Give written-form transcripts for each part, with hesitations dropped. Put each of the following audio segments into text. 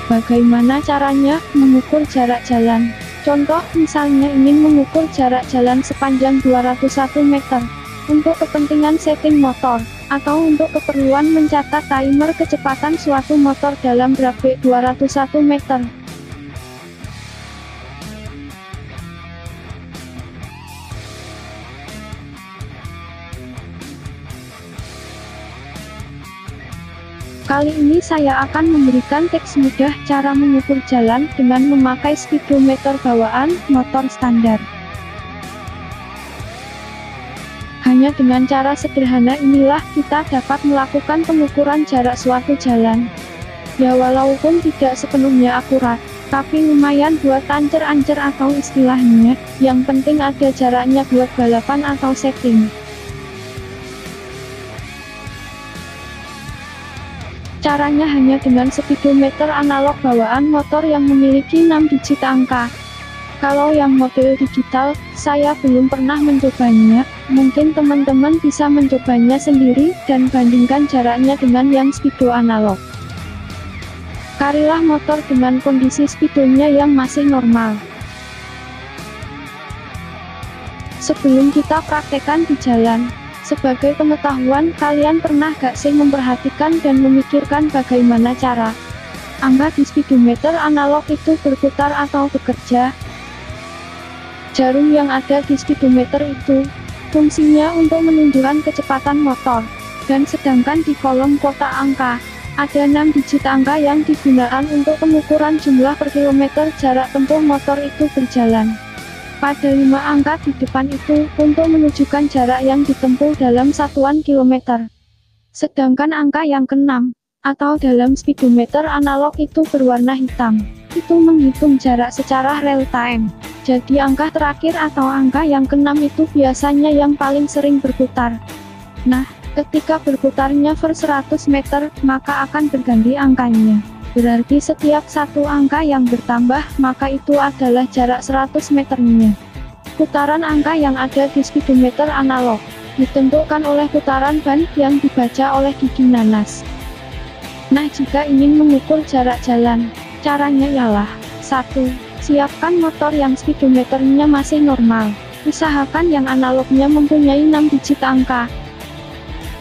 Bagaimana caranya mengukur jarak jalan? Contoh, misalnya ingin mengukur jarak jalan sepanjang 201 meter. Untuk kepentingan setting motor, atau untuk keperluan mencatat timer kecepatan suatu motor dalam grafik 201 meter. Kali ini saya akan memberikan tips mudah cara mengukur jalan dengan memakai speedometer bawaan motor standar. Hanya dengan cara sederhana inilah kita dapat melakukan pengukuran jarak suatu jalan. Ya walaupun tidak sepenuhnya akurat, tapi lumayan buat ancer-ancer atau istilahnya, yang penting ada jaraknya buat balapan atau setting. Caranya hanya dengan speedometer analog bawaan motor yang memiliki 6 digit angka. Kalau yang model digital, saya belum pernah mencobanya, mungkin teman-teman bisa mencobanya sendiri, dan bandingkan jaraknya dengan yang speedo analog. Carilah motor dengan kondisi speedonya yang masih normal. Sebelum kita praktekkan di jalan, sebagai pengetahuan, kalian pernah gak sih memperhatikan dan memikirkan bagaimana cara angka di speedometer analog itu berputar atau bekerja? Jarum yang ada di speedometer itu, fungsinya untuk menunjukkan kecepatan motor, dan sedangkan di kolom kotak angka, ada 6 digit angka yang digunakan untuk pengukuran jumlah per kilometer jarak tempuh motor itu berjalan. Pada 5 angka di depan itu, untuk menunjukkan jarak yang ditempuh dalam satuan kilometer. Sedangkan angka yang ke-6, atau dalam speedometer analog itu berwarna hitam, itu menghitung jarak secara real time. Jadi angka terakhir atau angka yang ke-6 itu biasanya yang paling sering berputar. Nah, ketika berputarnya per 100 meter, maka akan berganti angkanya. Berarti setiap satu angka yang bertambah, maka itu adalah jarak 100 meternya. Putaran angka yang ada di speedometer analog, ditentukan oleh putaran ban yang dibaca oleh gigi nanas. Nah, jika ingin mengukur jarak jalan, caranya ialah 1. Siapkan motor yang speedometernya masih normal. Usahakan yang analognya mempunyai 6 digit angka.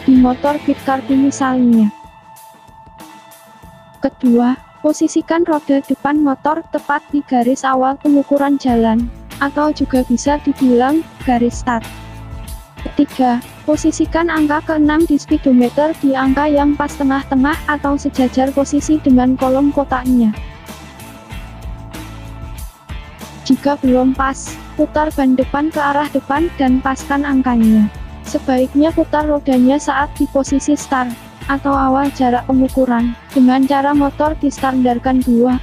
Di motor Bitcar misalnya. Kedua, posisikan roda depan motor tepat di garis awal pengukuran jalan, atau juga bisa dibilang garis start. Ketiga, posisikan angka ke-6 di speedometer di angka yang pas tengah-tengah atau sejajar posisi dengan kolom kotaknya. Jika belum pas, putar ban depan ke arah depan dan paskan angkanya. Sebaiknya putar rodanya saat di posisi start, atau awal jarak pengukuran, dengan cara motor distandarkan 2.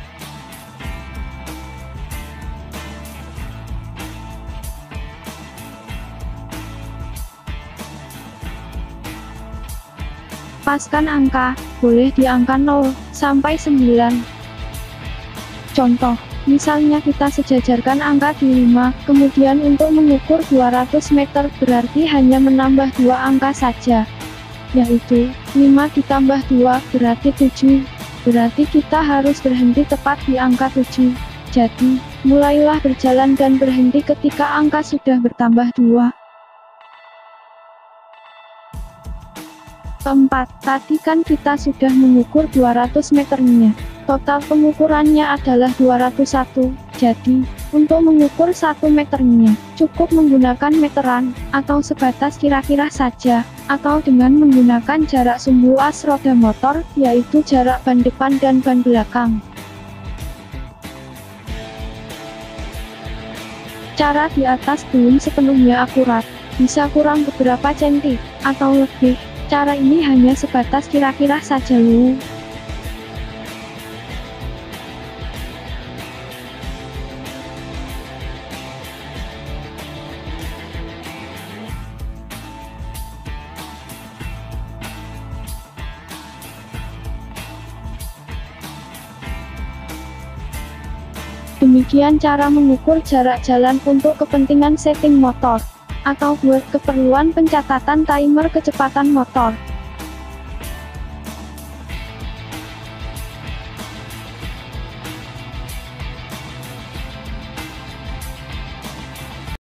Paskan angka, boleh di angka 0, sampai 9. Contoh, misalnya kita sejajarkan angka di 5, kemudian untuk mengukur 200 meter berarti hanya menambah 2 angka saja. Yaitu, 5 ditambah 2 berarti 7, berarti kita harus berhenti tepat di angka 7. Jadi, mulailah berjalan dan berhenti ketika angka sudah bertambah 2. Keempat, tadi kan kita sudah mengukur 200 meternya. Total pengukurannya adalah 201, jadi, untuk mengukur 1 meternya, cukup menggunakan meteran, atau sebatas kira-kira saja, atau dengan menggunakan jarak sumbu as roda motor, yaitu jarak ban depan dan ban belakang. Cara di atas belum sepenuhnya akurat, bisa kurang beberapa centi, atau lebih. Cara ini hanya sebatas kira-kira saja loh. Demikian cara mengukur jarak jalan untuk kepentingan setting motor, atau buat keperluan pencatatan timer kecepatan motor.